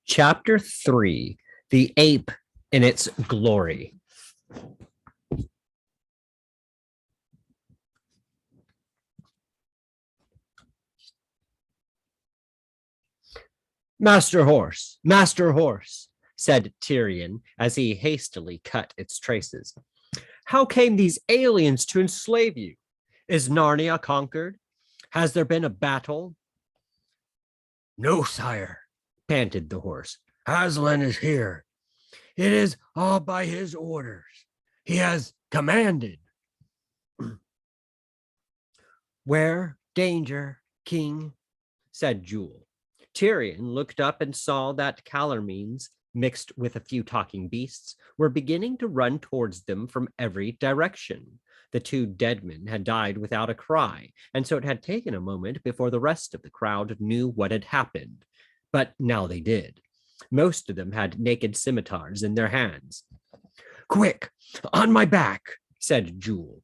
Chapter 3: The Ape in Its Glory. Master Horse, said Tyrion as he hastily cut its traces. How came these aliens to enslave you? Is Narnia conquered? Has there been a battle? No, sire, panted the horse. Aslan is here. It is all by his orders. He has commanded. Where danger, king, said Jewel. Tyrion looked up and saw that Calormenes, mixed with a few talking beasts, were beginning to run towards them from every direction. The two dead men had died without a cry, and so it had taken a moment before the rest of the crowd knew what had happened. But now they did. Most of them had naked scimitars in their hands. Quick, on my back, said Jewel.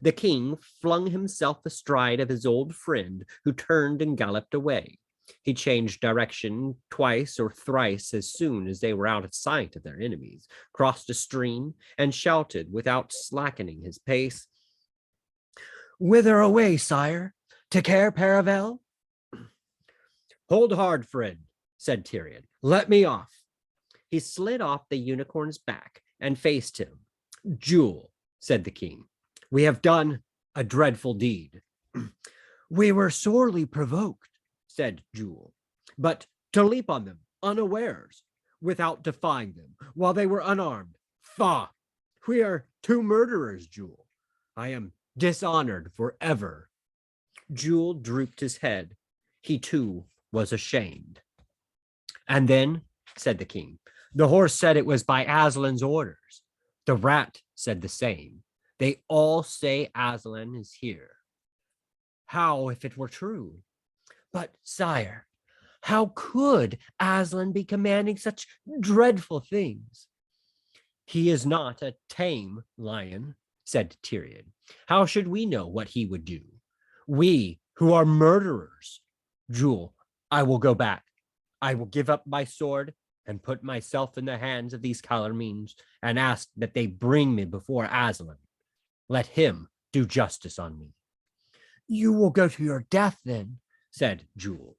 The king flung himself astride of his old friend, who turned and galloped away. He changed direction twice or thrice as soon as they were out of sight of their enemies, crossed a stream, and shouted without slackening his pace, Whither away, sire? To Cair Paravel? Hold hard, friend, said Tyrion. Let me off. He slid off the unicorn's back and faced him. Jewel, said the king, we have done a dreadful deed. We were sorely provoked, said Jewel, but to leap on them unawares, without defying them, while they were unarmed. Faugh! We are two murderers, Jewel. I am dishonored forever. Jewel drooped his head. He too was ashamed. And then, said the king, the horse said it was by Aslan's orders. The rat said the same. They all say Aslan is here. How if it were true? But, sire, how could Aslan be commanding such dreadful things? He is not a tame lion, said Tyrion. How should we know what he would do? We who are murderers. Jewel, I will go back. I will give up my sword and put myself in the hands of these Calormenes and ask that they bring me before Aslan. Let him do justice on me. You will go to your death then, said Jewel.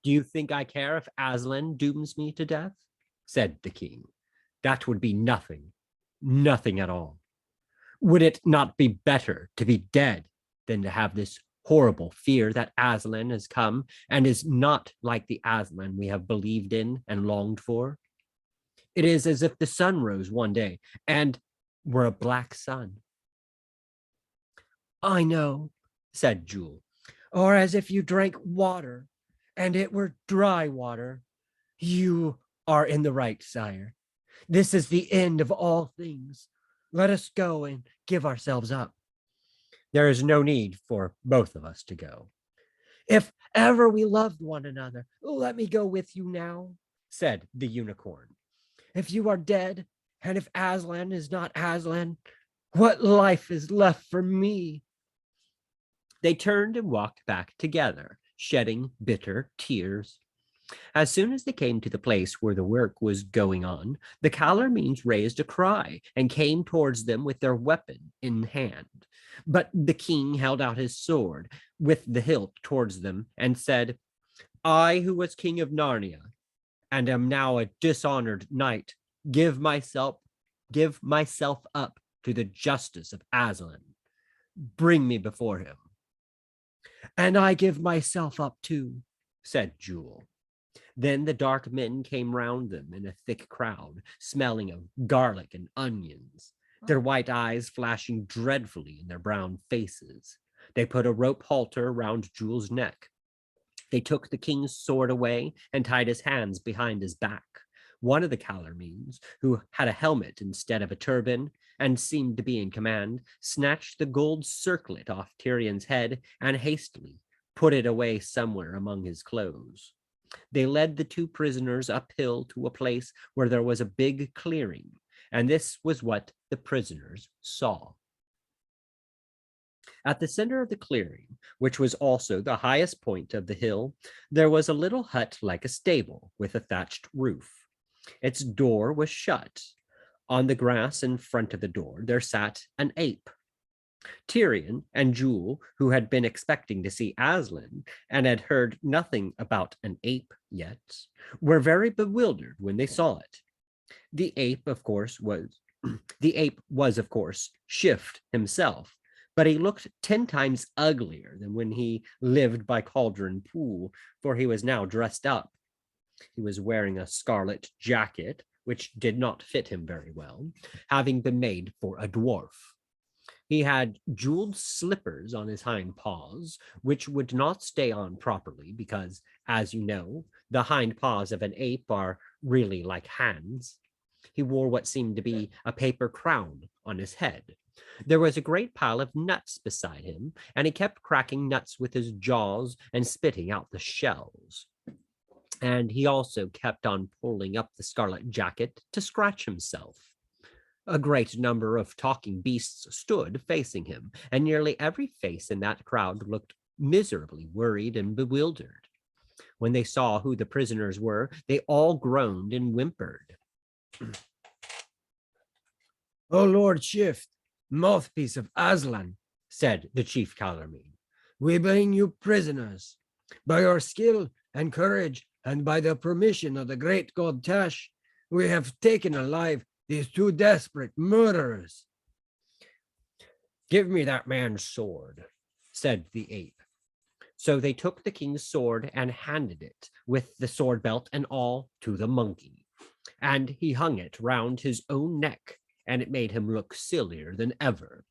Do you think I care if Aslan dooms me to death? Said the king. That would be nothing, nothing at all. Would it not be better to be dead than to have this horrible fear that Aslan has come and is not like the Aslan we have believed in and longed for? It is as if the sun rose one day and were a black sun. I know, said Jewel, or as if you drank water and it were dry water. You are in the right, sire. This is the end of all things. Let us go and give ourselves up. There is no need for both of us to go. If ever we loved one another, let me go with you now, said the unicorn. If you are dead, and if Aslan is not Aslan, what life is left for me? They turned and walked back together, shedding bitter tears. As soon as they came to the place where the work was going on, the Calormenes raised a cry and came towards them with their weapon in hand. But the king held out his sword with the hilt towards them and said, I, who was king of Narnia, and am now a dishonored knight, give myself up to the justice of Aslan. Bring me before him. And I give myself up too, said Jewel. Then the dark men came round them in a thick crowd, smelling of garlic and onions, their white eyes flashing dreadfully in their brown faces. They put a rope halter round Jewel's neck. They took the king's sword away and tied his hands behind his back. One of the Calormenes, who had a helmet instead of a turban and seemed to be in command, snatched the gold circlet off Tyrion's head and hastily put it away somewhere among his clothes. They led the two prisoners uphill to a place where there was a big clearing, and this was what the prisoners saw. At the center of the clearing, which was also the highest point of the hill, there was a little hut like a stable with a thatched roof. Its door was shut. On the grass in front of the door, there sat an ape. Tyrion and Jewel, who had been expecting to see Aslan and had heard nothing about an ape yet, were very bewildered when they saw it. The ape, of course, was of course Shift himself, but he looked 10 times uglier than when he lived by Cauldron Pool, for he was now dressed up. He was wearing a scarlet jacket, which did not fit him very well, having been made for a dwarf. He had jeweled slippers on his hind paws, which would not stay on properly because, as you know, the hind paws of an ape are really like hands. He wore what seemed to be a paper crown on his head. There was a great pile of nuts beside him, and he kept cracking nuts with his jaws and spitting out the shells. And he also kept on pulling up the scarlet jacket to scratch himself. A great number of talking beasts stood facing him, and nearly every face in that crowd looked miserably worried and bewildered. When they saw who the prisoners were, they all groaned and whimpered. "O Lord Shift, mouthpiece of Aslan," said the chief Calormene, "we bring you prisoners. By your skill and courage, and by the permission of the great god Tash, we have taken alive these two desperate murderers." "Give me that man's sword," said the ape. So they took the king's sword and handed it, with the sword belt and all, to the monkey. And he hung it round his own neck, and it made him look sillier than ever.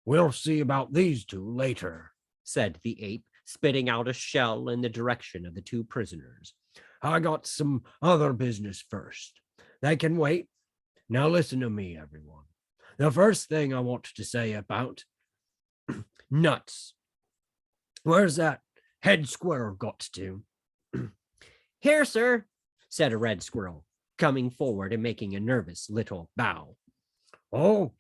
"We'll see about these two later," said the ape, spitting out a shell in the direction of the two prisoners. "I got some other business first. They can wait. Now listen to me, everyone. The first thing I want to say about nuts. Where's that head squirrel got to?" "Here, sir," said a red squirrel, coming forward and making a nervous little bow. "Oh,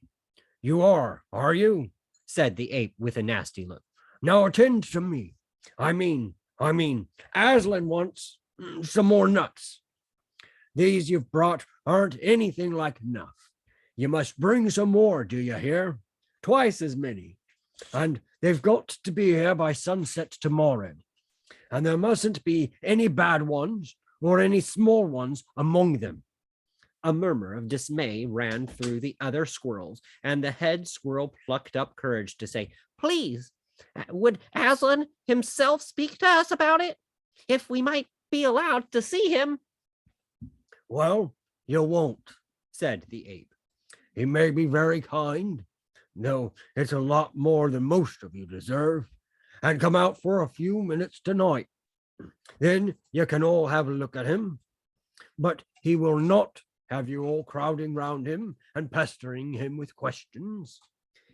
you are you?" said the ape with a nasty look. "Now attend to me. I mean, Aslan wants some more nuts. These you've brought aren't anything like enough. You must bring some more, do you hear? Twice as many. And they've got to be here by sunset tomorrow. And there mustn't be any bad ones or any small ones among them." A murmur of dismay ran through the other squirrels, and the head squirrel plucked up courage to say, "Please, would Aslan himself speak to us about it, if we might be allowed to see him?" "Well, you won't," said the ape. "He may be very kind, though it's a lot more than most of you deserve, and come out for a few minutes tonight. Then you can all have a look at him. But he will not have you all crowding round him and pestering him with questions.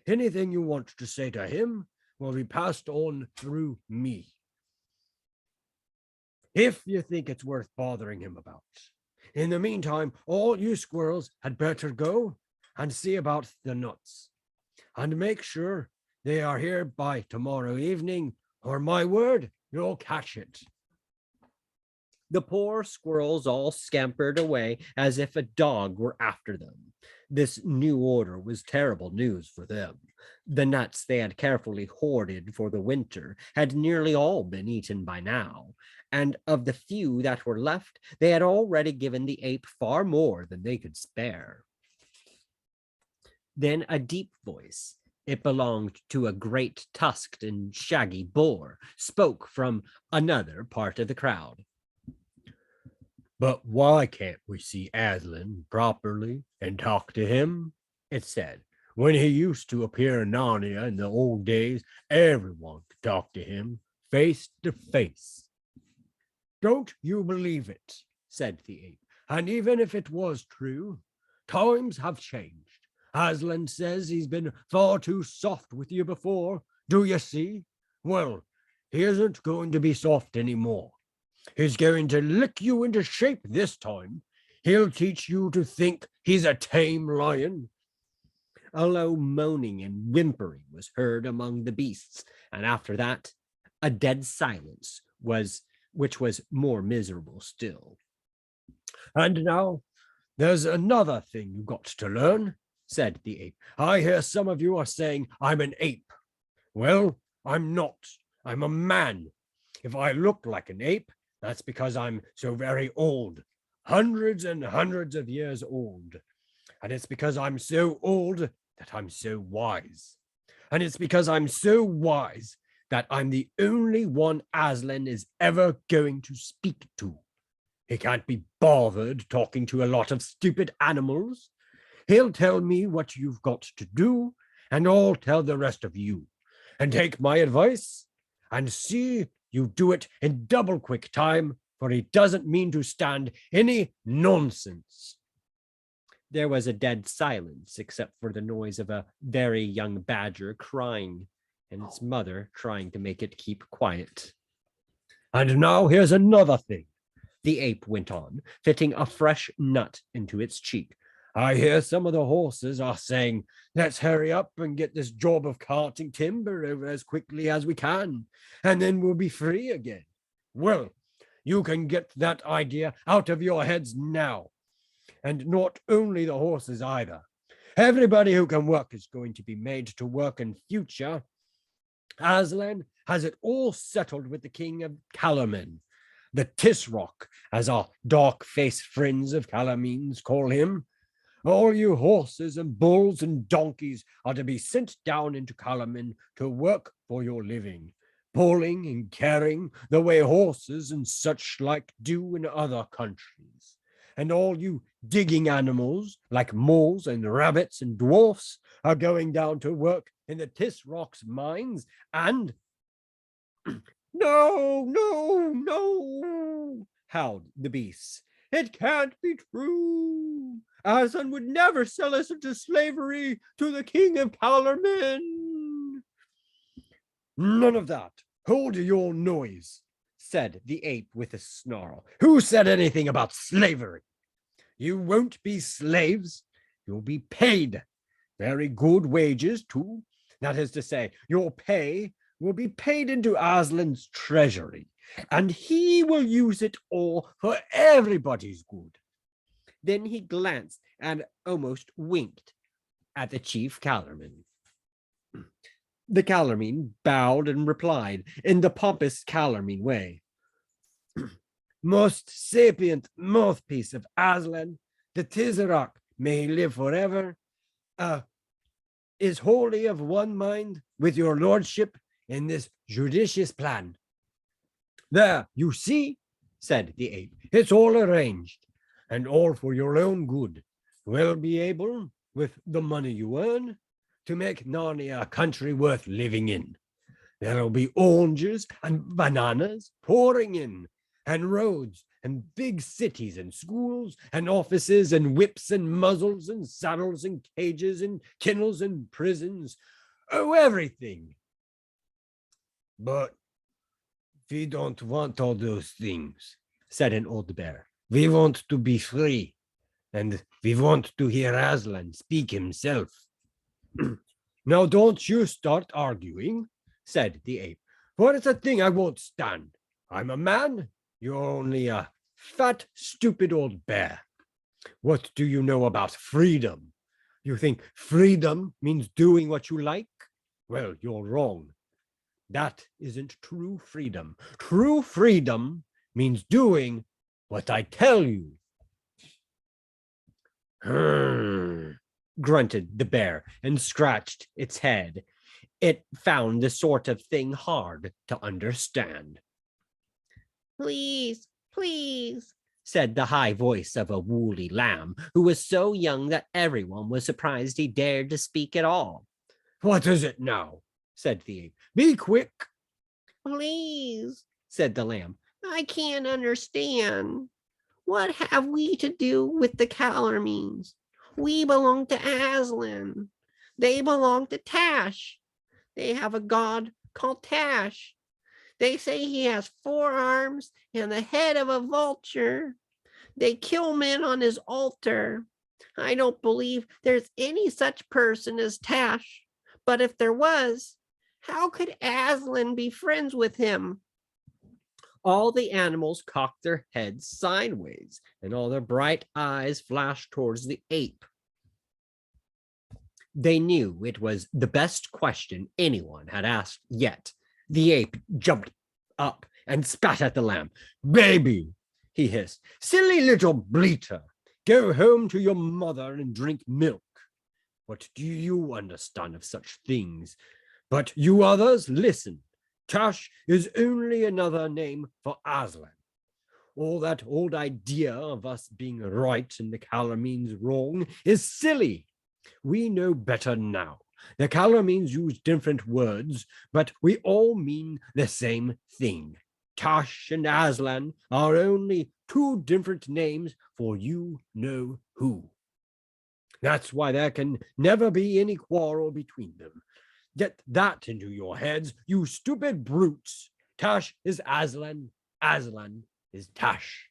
Anything you want to say to him will be passed on through me, if you think it's worth bothering him about. In the meantime, all you squirrels had better go and see about the nuts, and make sure they are here by tomorrow evening, or my word, you'll catch it." The poor squirrels all scampered away as if a dog were after them. This new order was terrible news for them. The nuts they had carefully hoarded for the winter had nearly all been eaten by now, and of the few that were left, they had already given the ape far more than they could spare. Then a deep voice, it belonged to a great tusked and shaggy boar, spoke from another part of the crowd. "But why can't we see Aslan properly and talk to him?" it said. "When he used to appear in Narnia in the old days, everyone could talk to him face to face." "Don't you believe it," said the ape. "And even if it was true, times have changed. Aslan says he's been far too soft with you before. Do you see? Well, he isn't going to be soft anymore. He's going to lick you into shape this time. He'll teach you to think he's a tame lion." A low moaning and whimpering was heard among the beasts, and after that, a dead silence which was more miserable still. And now, there's another thing you got to learn, said the ape. I hear some of you are saying I'm an ape. Well, I'm not. I'm a man. If I look like an ape, that's because I'm so very old, hundreds and hundreds of years old. And it's because I'm so old that I'm so wise. And it's because I'm so wise that I'm the only one Aslan is ever going to speak to. He can't be bothered talking to a lot of stupid animals. He'll tell me what you've got to do, and I'll tell the rest of you. And take my advice and see you do it in double quick time, for he doesn't mean to stand any nonsense. There was a dead silence, except for the noise of a very young badger crying, and its mother trying to make it keep quiet. And now here's another thing, the ape went on, fitting a fresh nut into its cheek. I hear some of the horses are saying, let's hurry up and get this job of carting timber over as quickly as we can, and then we'll be free again. Well, you can get that idea out of your heads now. And not only the horses either. Everybody who can work is going to be made to work in future. Aslan has it all settled with the king of Calormen, the Tisroc, as our dark-faced friends of Calormenes call him. All you horses and bulls and donkeys are to be sent down into Calormen to work for your living, pulling and carrying the way horses and such like do in other countries. And all you digging animals like moles and rabbits and dwarfs are going down to work in the Tisroc's mines and no, howled the beasts. It can't be true. Aslan would never sell us into slavery to the king of Calormen. None of that. Hold your noise, said the ape with a snarl. Who said anything about slavery? You won't be slaves. You'll be paid. Very good wages, too. That is to say, your pay will be paid into Aslan's treasury, and he will use it all for everybody's good. Then he glanced and almost winked at the chief Calormen. The Calormen bowed and replied in the pompous Calormen way. Most sapient mouthpiece of Aslan, the Tisserach, may he live forever, is wholly of one mind with your lordship in this judicious plan. There, you see, said the ape, it's all arranged, and all for your own good. We'll be able, with the money you earn, to make Narnia a country worth living in. There'll be oranges and bananas pouring in, and roads, and big cities, and schools, and offices, and whips, and muzzles, and saddles, and cages, and kennels, and prisons. Oh, everything. But we don't want all those things, said an old bear. We want to be free, and we want to hear Aslan speak himself. Now don't you start arguing, said the ape, for it's a thing I won't stand. I'm a man. You're only a fat, stupid old bear. What do you know about freedom? You think freedom means doing what you like? Well, you're wrong. That isn't true freedom. True freedom means doing what I tell you. Grunted the bear and scratched its head. It found the sort of thing hard to understand. Please, please, said the high voice of a woolly lamb, who was so young that everyone was surprised he dared to speak at all. What is it now? Said the ape. Be quick. please, Said the lamb. I can't understand. What have we to do with the Calormenes? We belong to Aslan. They belong to Tash. They have a god called Tash. They say he has 4 arms and the head of a vulture. They kill men on his altar. I don't believe there's any such person as Tash. But if there was, how could Aslan be friends with him? All the animals cocked their heads sideways, and all their bright eyes flashed towards the ape. They knew it was the best question anyone had asked yet. The ape jumped up and spat at the lamb. "Baby," he hissed, "silly little bleater, go home to your mother and drink milk. What do you understand of such things? But you others, listen. Tash is only another name for Aslan. All that old idea of us being right and the Calormenes wrong is silly. We know better now. The Calormenes use different words, but we all mean the same thing. Tash and Aslan are only two different names for you know who. That's why there can never be any quarrel between them. Get that into your heads, you stupid brutes. Tash is Aslan, Aslan is Tash."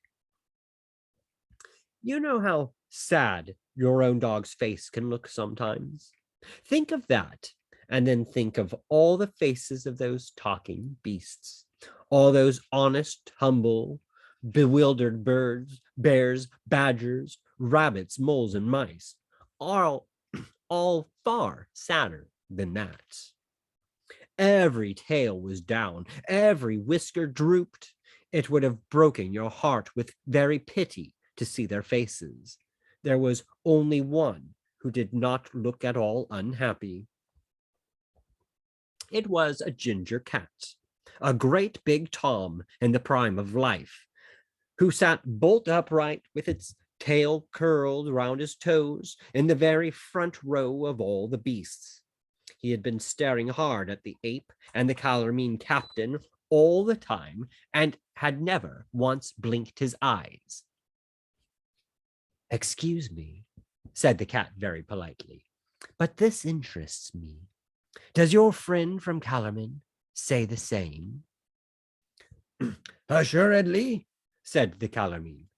You know how sad your own dog's face can look sometimes? Think of that, and then think of all the faces of those talking beasts, all those honest, humble, bewildered birds, bears, badgers, rabbits, moles, and mice, all, all far sadder than that. Every tail was down, every whisker drooped. It would have broken your heart with very pity to see their faces. There was only one who did not look at all unhappy. It was a ginger cat, a great big Tom in the prime of life, who sat bolt upright with its tail curled round his toes in the very front row of all the beasts. He had been staring hard at the ape and the Calormene captain all the time and had never once blinked his eyes. "Excuse me," said the cat very politely, "but this interests me. Does your friend from Calormen say the same?" "Assuredly," said the Calormene.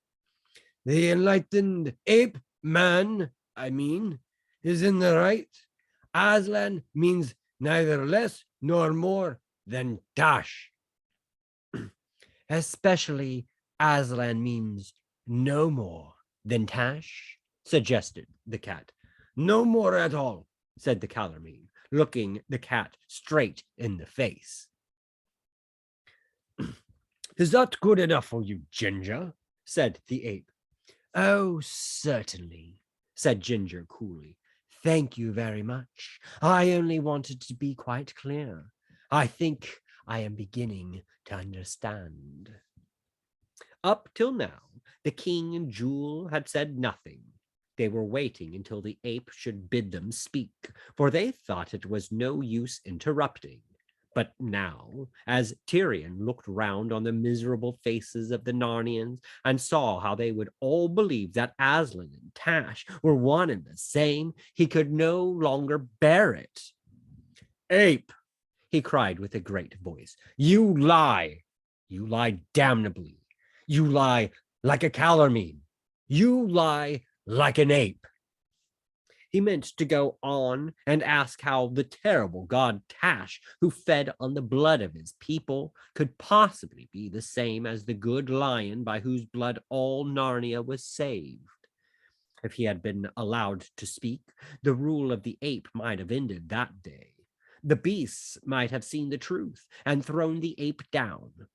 "The enlightened ape man, is in the right. Aslan means neither less nor more than Tash." "Especially Aslan means no more than Tash," suggested the cat. "No more at all," said the Calormene, looking the cat straight in the face. "Is that good enough for you, Ginger?" said the ape. "Oh, certainly," said Ginger coolly. "Thank you very much. I only wanted to be quite clear. I think I am beginning to understand." Up till now, the king and Jewel had said nothing. They were waiting until the ape should bid them speak, for they thought it was no use interrupting. But now, as Tyrion looked round on the miserable faces of the Narnians and saw how they would all believe that Aslan and Tash were one and the same, he could no longer bear it. "Ape," he cried with a great voice, "you lie. You lie damnably. You lie like a Calormene. You lie like an ape." He meant to go on and ask how the terrible god Tash, who fed on the blood of his people, could possibly be the same as the good lion by whose blood all Narnia was saved. If he had been allowed to speak, the rule of the ape might have ended that day. The beasts might have seen the truth and thrown the ape down.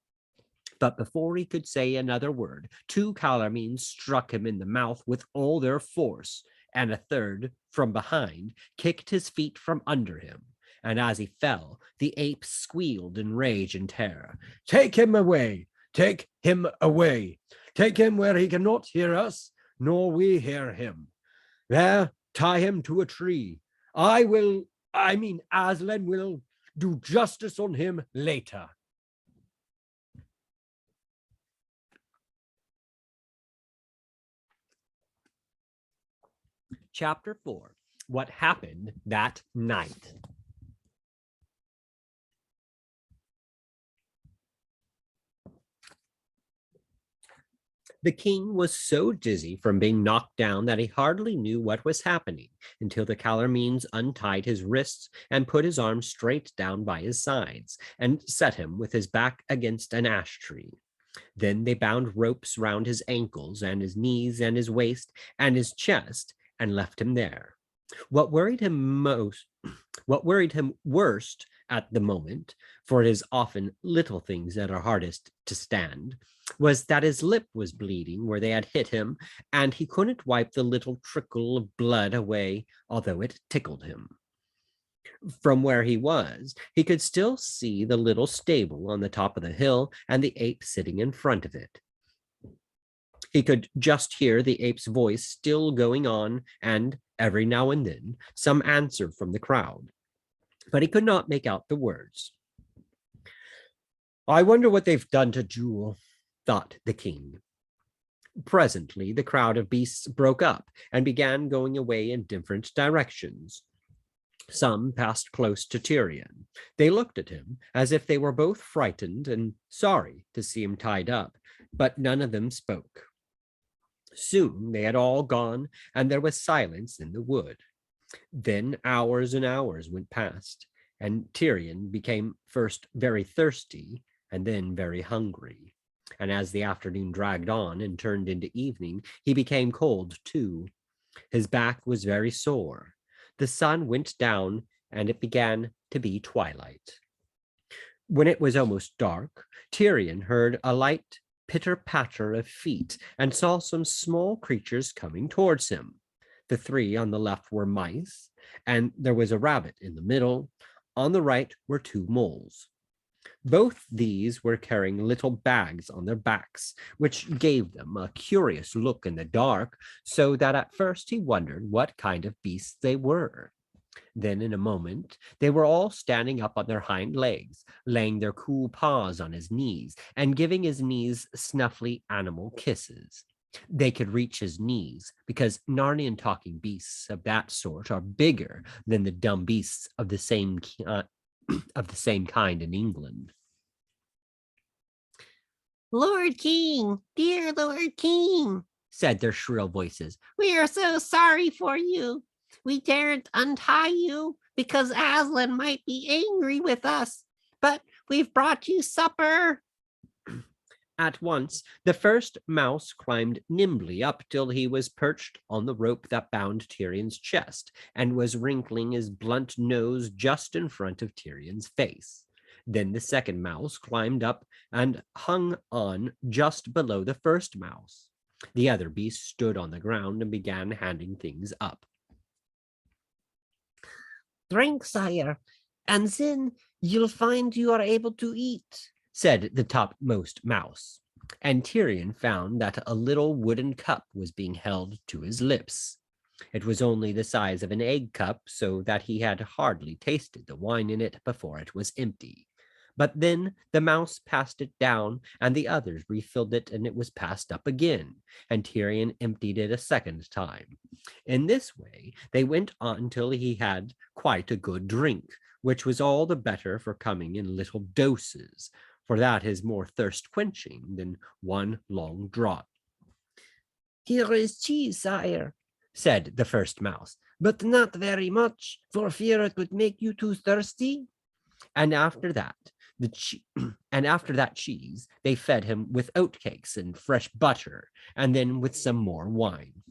But before he could say another word, two Calormenes struck him in the mouth with all their force, and a third, from behind, kicked his feet from under him. And as he fell, the ape squealed in rage and terror. "Take him away! Take him away! Take him where he cannot hear us, nor we hear him. There, tie him to a tree. Aslan will do justice on him later." Chapter 4. What happened that night. The king was so dizzy from being knocked down that he hardly knew what was happening until the Calormenes untied his wrists and put his arms straight down by his sides and set him with his back against an ash tree. Then they bound ropes round his ankles and his knees and his waist and his chest and left him there. What worried him worst at the moment, for it is often little things that are hardest to stand, was that his lip was bleeding where they had hit him, and he couldn't wipe the little trickle of blood away, although it tickled him. From where he was, he could still see the little stable on the top of the hill and the ape sitting in front of it. He could just hear the ape's voice still going on, and every now and then some answer from the crowd, but he could not make out the words. I wonder what they've done to Jewel, thought the king. Presently, the crowd of beasts broke up and began going away in different directions. Some passed close to Tyrion. They looked at him as if they were both frightened and sorry to see him tied up, but none of them spoke. Soon they had all gone, and there was silence in the wood. Then hours and hours went past, and Tyrion became first very thirsty and then very hungry. And as the afternoon dragged on and turned into evening, he became cold too. His back was very sore. The sun went down, and it began to be twilight. When it was almost dark, Tyrion heard a light pitter-patter of feet and saw some small creatures coming towards him. The three on the left were mice, and there was a rabbit in the middle. On the right were two moles. Both these were carrying little bags on their backs, which gave them a curious look in the dark, so that at first he wondered what kind of beasts they were. Then in a moment, they were all standing up on their hind legs, laying their cool paws on his knees, and giving his knees snuffly animal kisses. They could reach his knees because Narnian talking beasts of that sort are bigger than the dumb beasts of the same kind in England. Lord King, dear Lord King, said their shrill voices. We are so sorry for you. We daren't untie you because Aslan might be angry with us, but we've brought you supper. At once, the first mouse climbed nimbly up till he was perched on the rope that bound Tyrion's chest and was wrinkling his blunt nose just in front of Tyrion's face. Then the second mouse climbed up and hung on just below the first mouse. The other beast stood on the ground and began handing things up. Drink, sire, and then you'll find you are able to eat, said the topmost mouse, and Tyrion found that a little wooden cup was being held to his lips. It was only the size of an egg cup, so that he had hardly tasted the wine in it before it was empty. But then the mouse passed it down, and the others refilled it, and it was passed up again, and Tyrion emptied it a second time. In this way, they went on till he had quite a good drink, which was all the better for coming in little doses, for that is more thirst-quenching than one long draught. Here is cheese, sire, said the first mouse, but not very much, for fear it would make you too thirsty. And after that cheese, they fed him with oatcakes and fresh butter, and then with some more wine.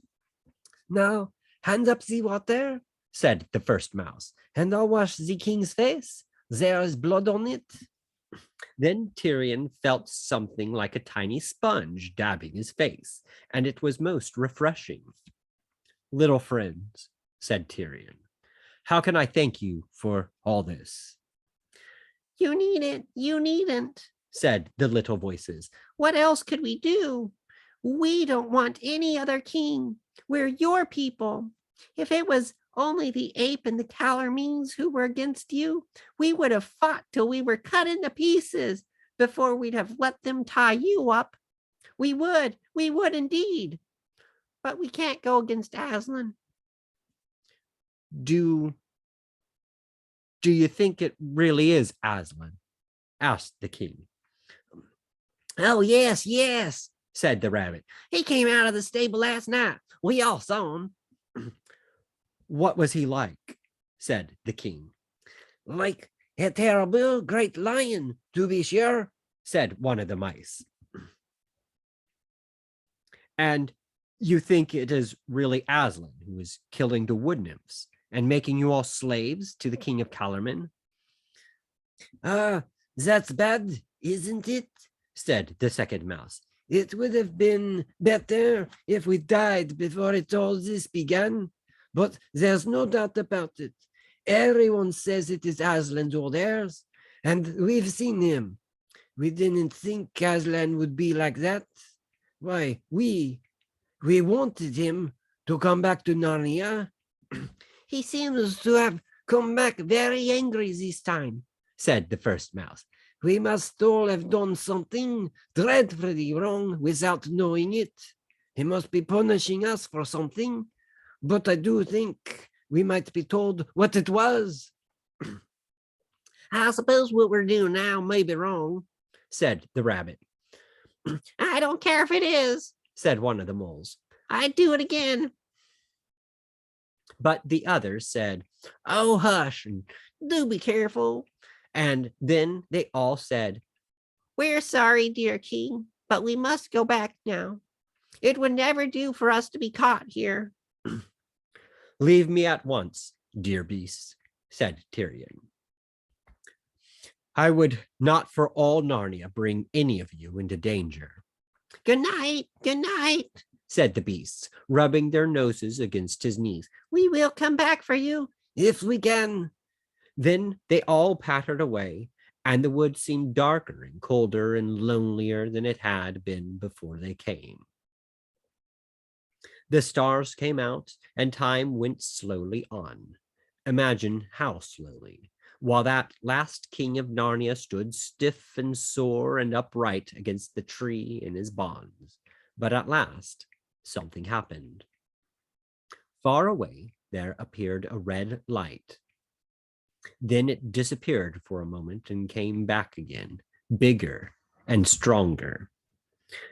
Now, hand up the water, said the first mouse, and I'll wash the king's face. There is blood on it. Then Tyrion felt something like a tiny sponge dabbing his face, and it was most refreshing. Little friends, said Tyrion, how can I thank you for all this? You needn't, said the little voices. What else could we do? We don't want any other king. We're your people. If it was only the ape and the Calormenes who were against you, we would have fought till we were cut into pieces before we'd have let them tie you up. We would indeed. But we can't go against Aslan. Do you think it really is Aslan? Asked the king. Oh, yes, said the rabbit. He came out of the stable last night. We all saw him. What was he like? Said the king. Like a terrible great lion, to be sure, Said one of the mice. And you think it is really Aslan who is killing the wood nymphs and making you all slaves to the king of Calormen? That's bad, isn't it? Said the second mouse. It would have been better if we died before it all this began, but there's no doubt about it. Everyone says it is Aslan's orders, and we've seen him. We didn't think Aslan would be like that. Why, we wanted him to come back to Narnia. He seems to have come back very angry this time, Said the first mouse. we must all have done something dreadfully wrong without knowing it. He must be punishing us for something, but I do think we might be told what it was. I suppose what we're doing now may be wrong, Said the rabbit. I don't care if it is. Said one of the moles. I'd do it again. But the others said, Oh, hush, and do be careful. and then they all said, We're sorry, dear king, but we must go back now. It would never do for us to be caught here. Leave me at once, dear beasts, said Tyrion. I would not for all Narnia bring any of you into danger. Good night, Said the beasts, rubbing their noses against his knees. we will come back for you if we can. Then they all pattered away, and the wood seemed darker and colder and lonelier than it had been before they came. The stars came out, and time went slowly on. Imagine how slowly, while that last king of Narnia stood stiff and sore and upright against the tree in his bonds. But at last, something happened. Far away, there appeared a red light. Then it disappeared for a moment and came back again, bigger and stronger.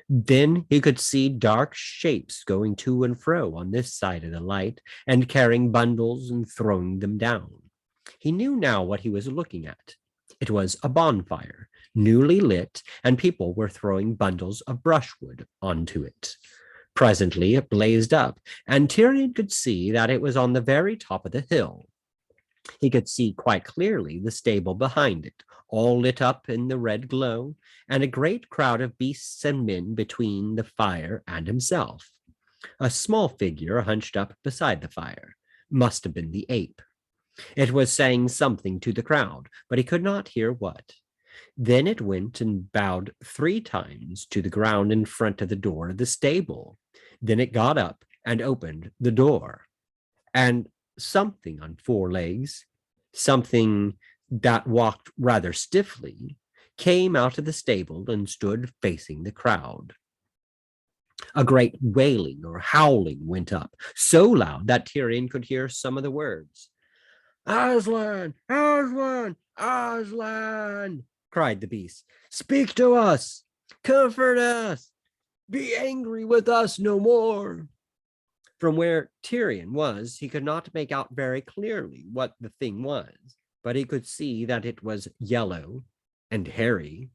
Then he could see dark shapes going to and fro on this side of the light and carrying bundles and throwing them down. He knew now what he was looking at. It was a bonfire, newly lit, and people were throwing bundles of brushwood onto it. Presently it blazed up, and Tyrion could see that it was on the very top of the hill. He could see quite clearly the stable behind it, all lit up in the red glow, and a great crowd of beasts and men between the fire and himself. A small figure hunched up beside the fire must have been the ape. It was saying something to the crowd, but he could not hear what. Then it went and bowed 3 times to the ground in front of the door of the stable. Then it got up and opened the door. And something on 4 legs, something that walked rather stiffly, came out of the stable and stood facing the crowd. A great wailing or howling went up, so loud that Tyrion could hear some of the words. Aslan, Aslan, Aslan, Cried the beast. speak to us, comfort us, be angry with us no more. From where Tyrion was, he could not make out very clearly what the thing was, but he could see that it was yellow and hairy.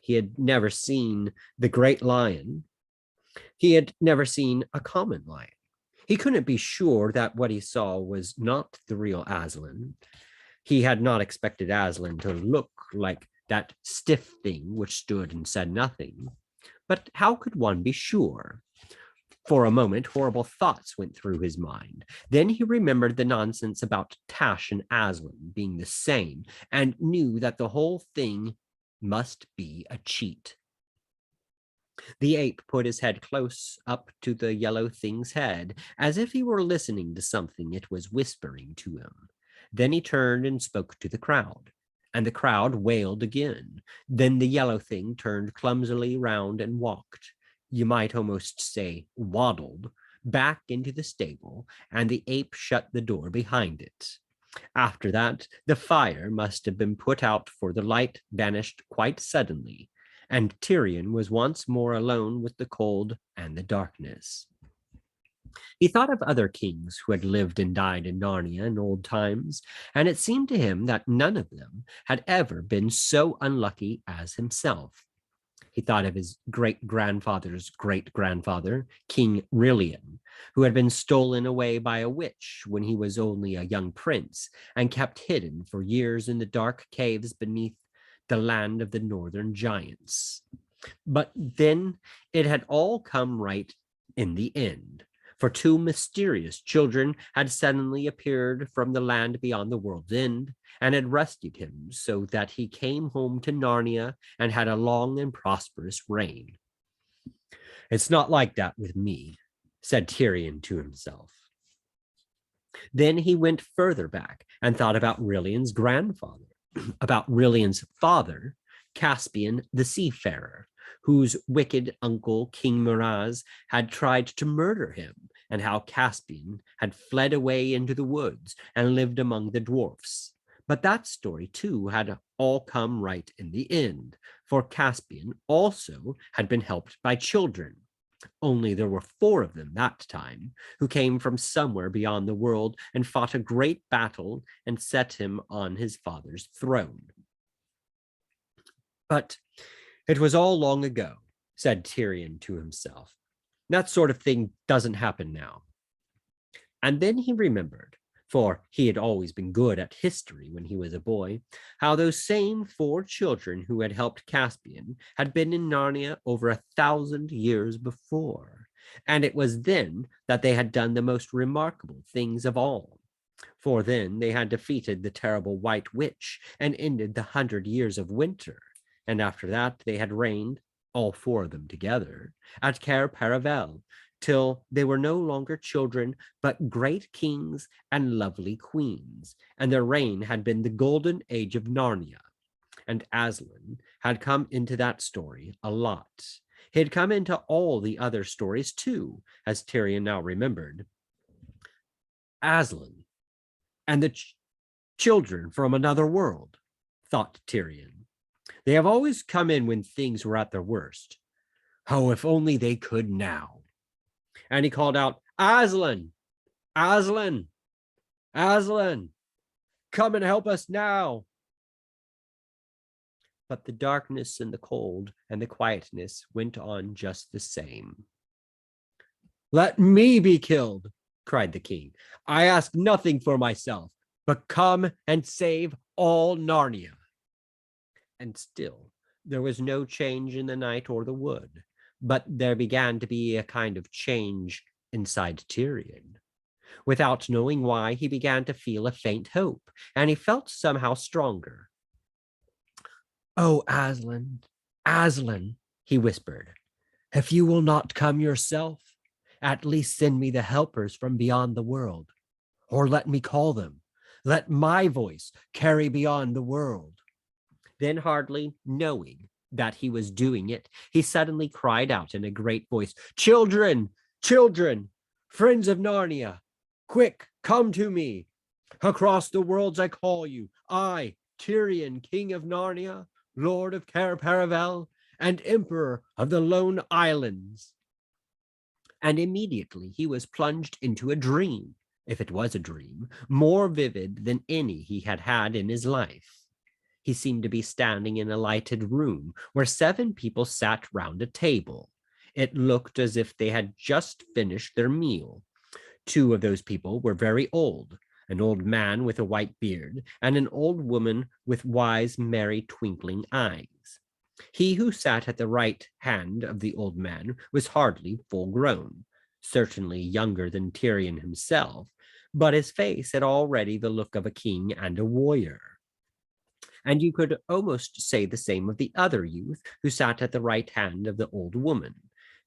He had never seen the great lion. He had never seen a common lion. He couldn't be sure that what he saw was not the real Aslan. He had not expected Aslan to look like that stiff thing which stood and said nothing. But how could one be sure? For a moment, horrible thoughts went through his mind. Then he remembered the nonsense about Tash and Aslan being the same, and knew that the whole thing must be a cheat. The ape put his head close up to the yellow thing's head, as if he were listening to something it was whispering to him. Then he turned and spoke to the crowd, and the crowd wailed again. Then the yellow thing turned clumsily round and walked, you might almost say waddled, back into the stable, and the ape shut the door behind it. After that, the fire must have been put out, for the light vanished quite suddenly, and Tyrion was once more alone with the cold and the darkness. He thought of other kings who had lived and died in Narnia in old times, and it seemed to him that none of them had ever been so unlucky as himself. He thought of his great-grandfather's great-grandfather, King Rilian, who had been stolen away by a witch when he was only a young prince and kept hidden for years in the dark caves beneath the land of the northern giants. But then it had all come right in the end, for two mysterious children had suddenly appeared from the land beyond the world's end and had rescued him so that he came home to Narnia and had a long and prosperous reign. "It's not like that with me," said Tyrion to himself. Then he went further back and thought about Rilian's grandfather, about Rilian's father, Caspian the Seafarer, whose wicked uncle, King Miraz, had tried to murder him, and how Caspian had fled away into the woods and lived among the dwarfs. But that story, too, had all come right in the end, for Caspian also had been helped by children. Only there were 4 of them that time, who came from somewhere beyond the world and fought a great battle and set him on his father's throne. But it was all long ago, said Tyrion to himself. That sort of thing doesn't happen now. And then he remembered, for he had always been good at history when he was a boy, how those same 4 children who had helped Caspian had been in Narnia over 1,000 years before, and it was then that they had done the most remarkable things of all. For then they had defeated the terrible White Witch and ended the 100 years of winter, and after that they had reigned, all 4 of them together, at Cair Paravel, till they were no longer children, but great kings and lovely queens, and their reign had been the golden age of Narnia. And Aslan had come into that story a lot. He had come into all the other stories too, as Tyrion now remembered. Aslan and the children from another world, thought Tyrion. They have always come in when things were at their worst. Oh, if only they could now. And he called out, Aslan, Aslan, Aslan, come and help us now. But the darkness and the cold and the quietness went on just the same. Let me be killed, cried the king. I ask nothing for myself, but come and save all Narnia. And still, there was no change in the night or the wood, but there began to be a kind of change inside Tyrion. Without knowing why, he began to feel a faint hope, and he felt somehow stronger. Oh, Aslan, Aslan, he whispered, if you will not come yourself, at least send me the helpers from beyond the world, or let me call them. Let my voice carry beyond the world. Then, hardly knowing that he was doing it, he suddenly cried out in a great voice, Children, children, friends of Narnia, quick, come to me. Across the worlds I call you, I, Tyrion, King of Narnia, Lord of Cair Paravel, and Emperor of the Lone Islands. And immediately he was plunged into a dream, if it was a dream, more vivid than any he had had in his life. He seemed to be standing in a lighted room where 7 people sat round a table. It looked as if they had just finished their meal. 2 of those people were very old, an old man with a white beard and an old woman with wise, merry, twinkling eyes. He who sat at the right hand of the old man was hardly full grown, certainly younger than Tyrion himself, but his face had already the look of a king and a warrior. And you could almost say the same of the other youth who sat at the right hand of the old woman.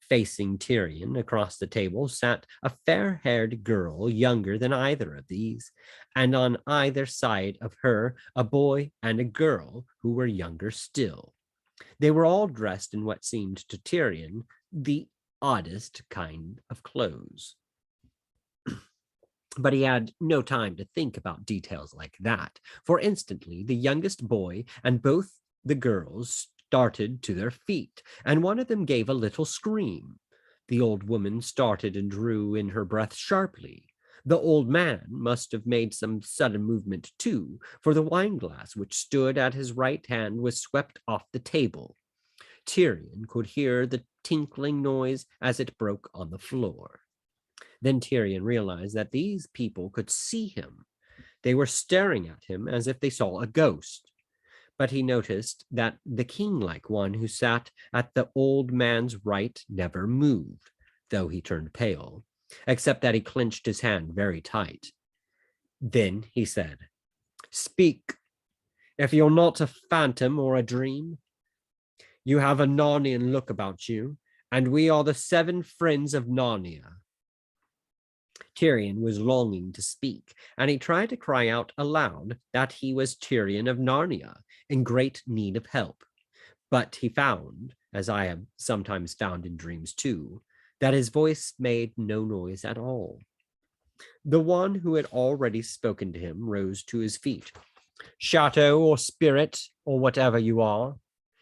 Facing Tyrion across the table sat a fair-haired girl younger than either of these, and on either side of her a boy and a girl who were younger still. They were all dressed in what seemed to Tyrion the oddest kind of clothes. But he had no time to think about details like that, for instantly the youngest boy and both the girls started to their feet, and one of them gave a little scream. The old woman started and drew in her breath sharply. The old man must have made some sudden movement too, for the wineglass which stood at his right hand was swept off the table. Tyrion could hear the tinkling noise as it broke on the floor. Then Tyrion realized that these people could see him. They were staring at him as if they saw a ghost. But he noticed that the king-like one who sat at the old man's right never moved, though he turned pale, except that he clenched his hand very tight. Then he said, "Speak, if you're not a phantom or a dream. You have a Narnian look about you, and we are the 7 friends of Narnia." Tyrion was longing to speak, and he tried to cry out aloud that he was Tyrion of Narnia, in great need of help. But he found, as I have sometimes found in dreams too, that his voice made no noise at all. The one who had already spoken to him rose to his feet. "Shadow or spirit, or whatever you are,"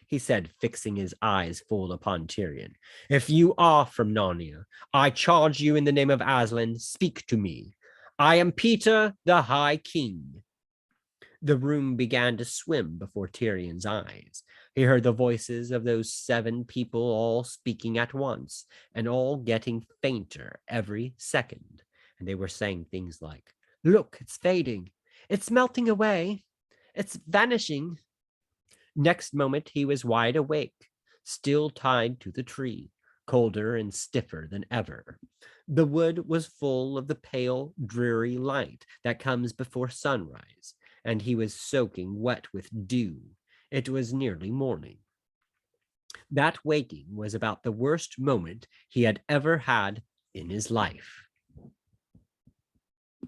he said, fixing his eyes full upon Tyrion. "If you are from Narnia, I charge you in the name of Aslan, speak to me. I am Peter the High King." The room began to swim before Tyrion's eyes. He heard the voices of those 7 people all speaking at once, and all getting fainter every second. And they were saying things like, "Look, it's fading. It's melting away. It's vanishing." Next moment he was wide awake, still tied to the tree, colder and stiffer than ever. The wood was full of the pale, dreary light that comes before sunrise, and he was soaking wet with dew. It was nearly morning. That waking was about the worst moment he had ever had in his life.